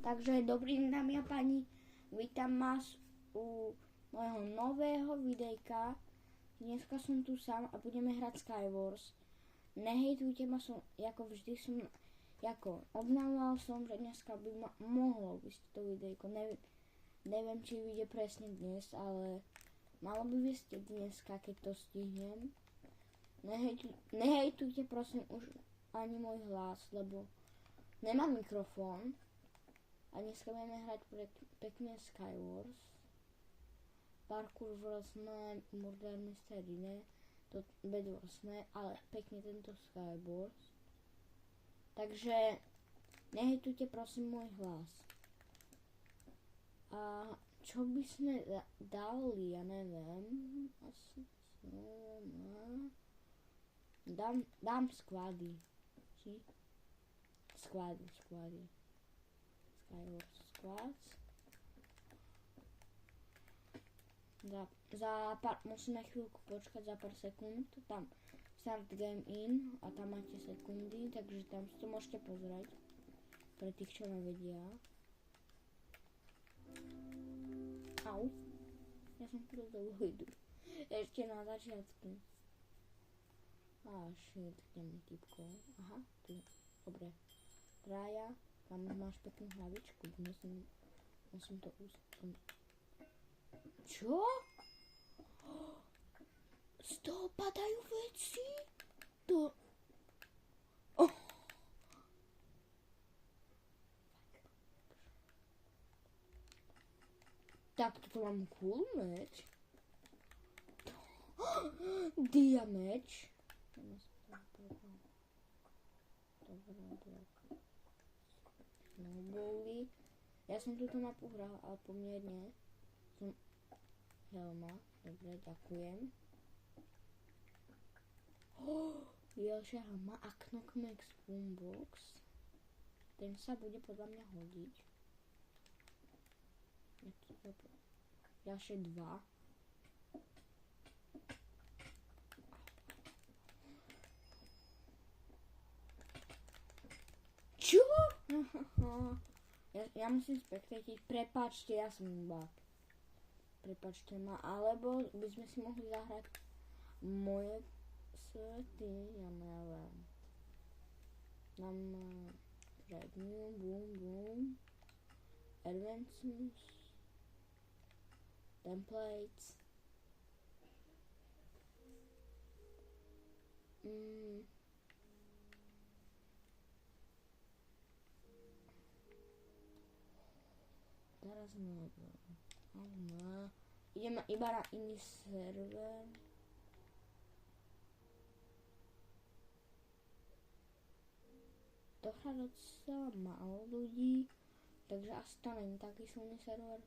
Takže dobrý deň, dámy a páni, vítam vás u môjho nového videjka. Dneska som tu sám a budeme hrať Skywars. Nehejtujte ma, ako vždy obnámal som, že dneska by mohlo vysť to videjko. Neviem, či vyjde presne dnes, ale malo by vysť dneska, keď to stihnem. Nehejtujte prosím už ani môj hlas, lebo nemám mikrofón. A dneska budeme hrať pekne Skywars. Parkour v rôzne Murder Mystery, ne? To bedvorsné, ale pekne tento Skywars. Takže nehejtujte prosím môj hlas. A čo by sme dali, ja neviem. Asi dám squady. Či? Squady. Skywars Squads. Musíme chvíľku počkať za pár sekúnd. Tam Start Game In a tam máte sekundy, takže tam si to môžete pozrieť. Pre tých, čo nevedia. Au. Ja som tu do vojdu. Ešte na začiatku. Shit, kde mi typko. Aha, tu. Dobre. Rája. Tam máš peknú hlavičku, musím to Čo? Z toho padajú veci? Tak toto mám cool meč. Dia meč. Snowbally. Ja som túto mapu hral, ale pomerne som helma. Dobre, ďakujem. Ďalšia helma a Knockmax Boombox. Ten sa bude podľa mňa hodiť. Ďalšie dva. Čo? Ja musím spektátiť. Prepáčte, ja som bug. Prepáčte ma. Alebo by sme si mohli zahrať moje svety. Ja neviem. Dám New Boom. Adventures. Templates. Teraz neviem. Ideme iba na iný server. To hrá docela málo ľudí, takže asi to není taký silný server.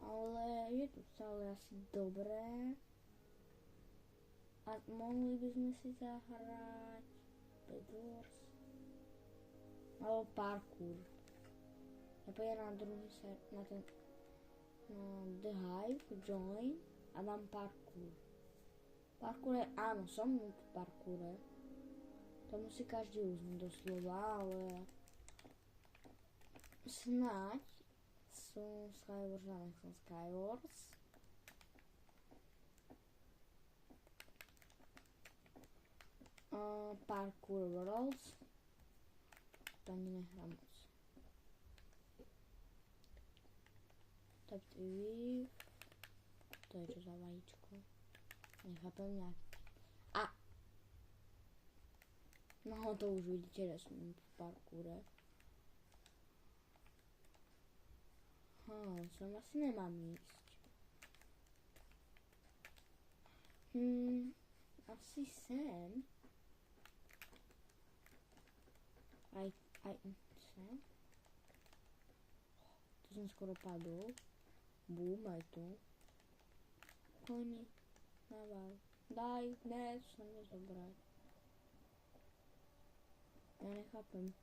Ale je tu stále asi dobré. A mohli by sme si zahrať Bedwars alebo Parkour. Ja pôjdem na druhý na ten The Hive, Join a dám Parkour. Parkour je, áno, som v parkoure. To musí každý uznať doslova, ale snáď sú Skywars a nechcem Skywars. Parkour Worlds. To ani nehrám moc. Top TV. To je čo za vajíčko? Nechápem nejaký. No to už vidíte, že som v parkoure. Som asi nemám ísť. Asi sem. Aj sem. Tu som skoro padol. Bum, aj tu. Koni. Naval. Daj, ne, som nezobrať. Ja nechápem.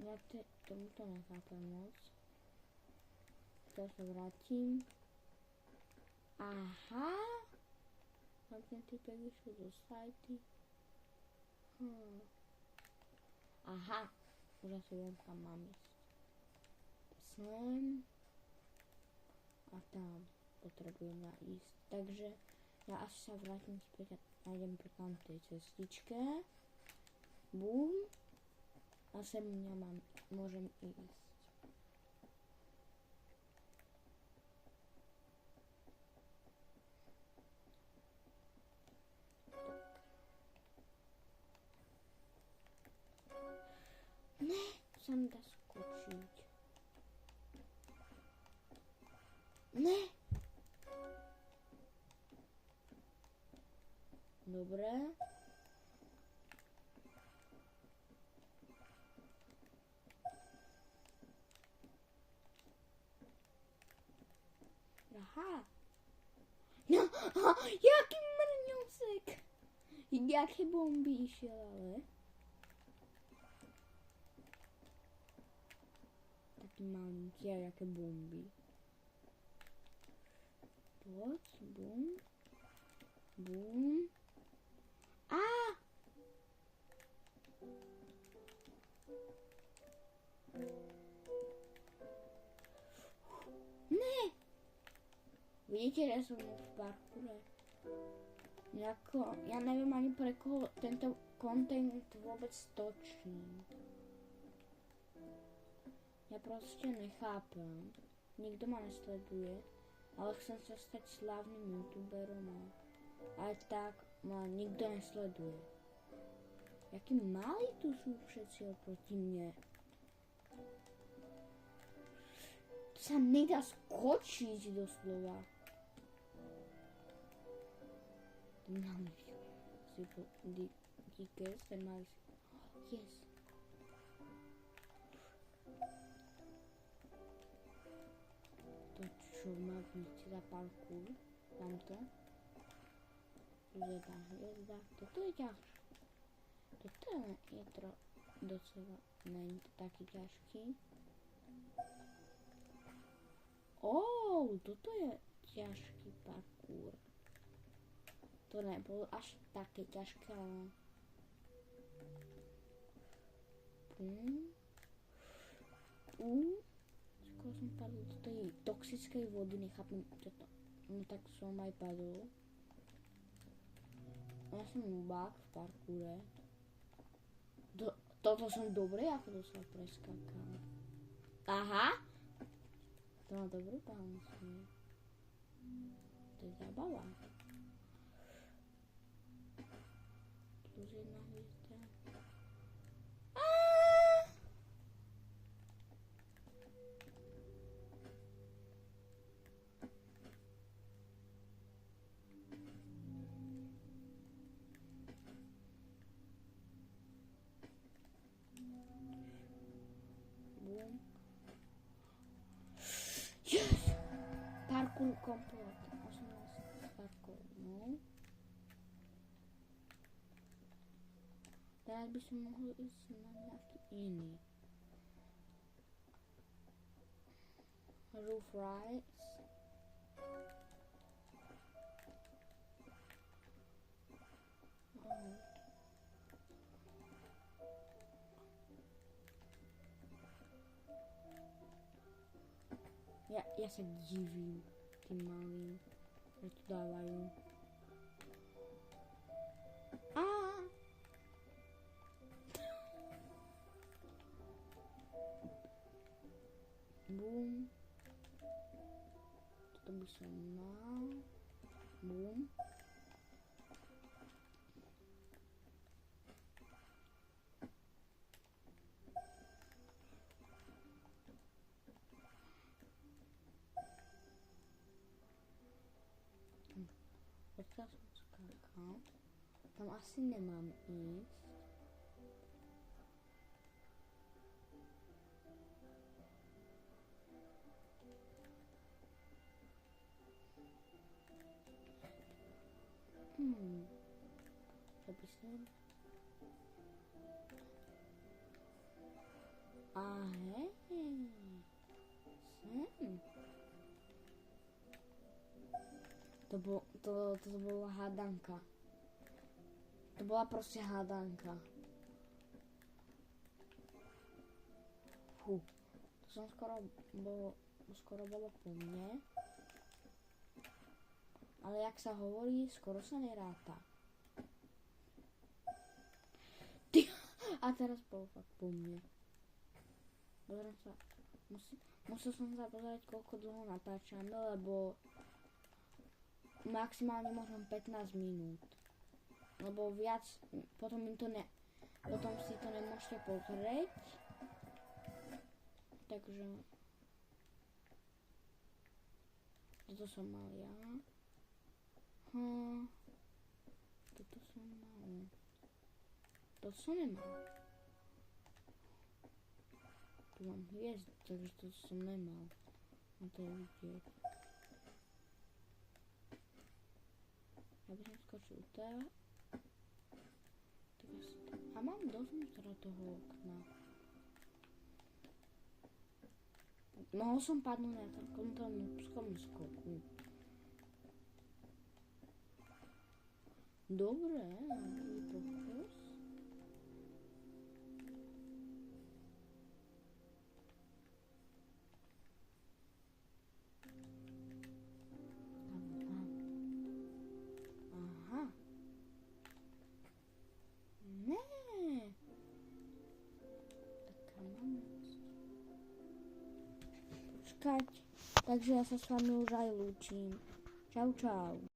Ja tomuto nechápem moc. Teraz sa vrátim. Aha. Tam ten typek vyšiel do sajty. Aha. Už asi viem, kam mám ísť. sem a tam potrebujeme ísť. Takže ja až sa vrátim späť a nájdem pri tej cestičke. Bum. A sem ja môžem ísť. Ne, sa mi dá skočiť. Ne. Dobre. Aha. No, jaký mrňosek. Jaké bomby išiel, ale. Taký malinký a jaké bomby. Poď, bum. Bum. Á! Ne! Vidíte, že som v parkoure. Ja neviem ani pre koho tento content vôbec točím. Ja proste nechápem. Nikto ma nesleduje, ale chcem sa stať slávnym youtuberom a aj tak ma nikto nesleduje. Jakí malí tu sú všetci oproti mne. Tu sa nedá skočiť doslova. Ten malý díkes, ten malý. Yes. To čo má byť za parkour? Tamto. Tu je tá hviezda. Toto je ťažké. Toto je docela, není to taký ťažký. Toto je ťažký parkour. To nebolo až také ťažké, ale... Skoro som padol do tej toxickej vody, nechápem čo to. No tak som aj padol. Ja som bák v parkoure. Toto som dobre, ako to sa preskákal. Aha! To má dobrú balancu. To je zábava. Plus jedna hviezda. Bum. Yes! Parkour komplet. 18 parkour, no. Teraz by som mohol ísť na nejaký iný. Roof rides. Ja sa divím tým malým, že to dávajú. Bum. Toto by som mal. Bum. Odkiaľ som skákal. Tam asi nemám ísť. To by som... A hej. Sem. To bola hádanka. To bola proste hádanka. To som skoro bolo po mne. Ale jak sa hovorí, skoro sa neráta. A teraz bol fakt po mne. Musel som sa pozrieť, koľko dlho natáčame, lebo maximálne možno 15 minút. Lebo viac, potom si to nemôžete pozrieť. Takže toto som mal ja. Toto som mal. Toto som nemal. Tu mám hviezdu, takže toto som nemal. A to je vidieť. Ja by som skočil teraz. A mám dovnútra toho okna. Mohol som padnúť na takomto núbskom skoku. Dobre, je to pokus. Aha. Ne. Taká mamosť. Počkať. Takže ja sa s vami už aj lúčim. Čau, čau.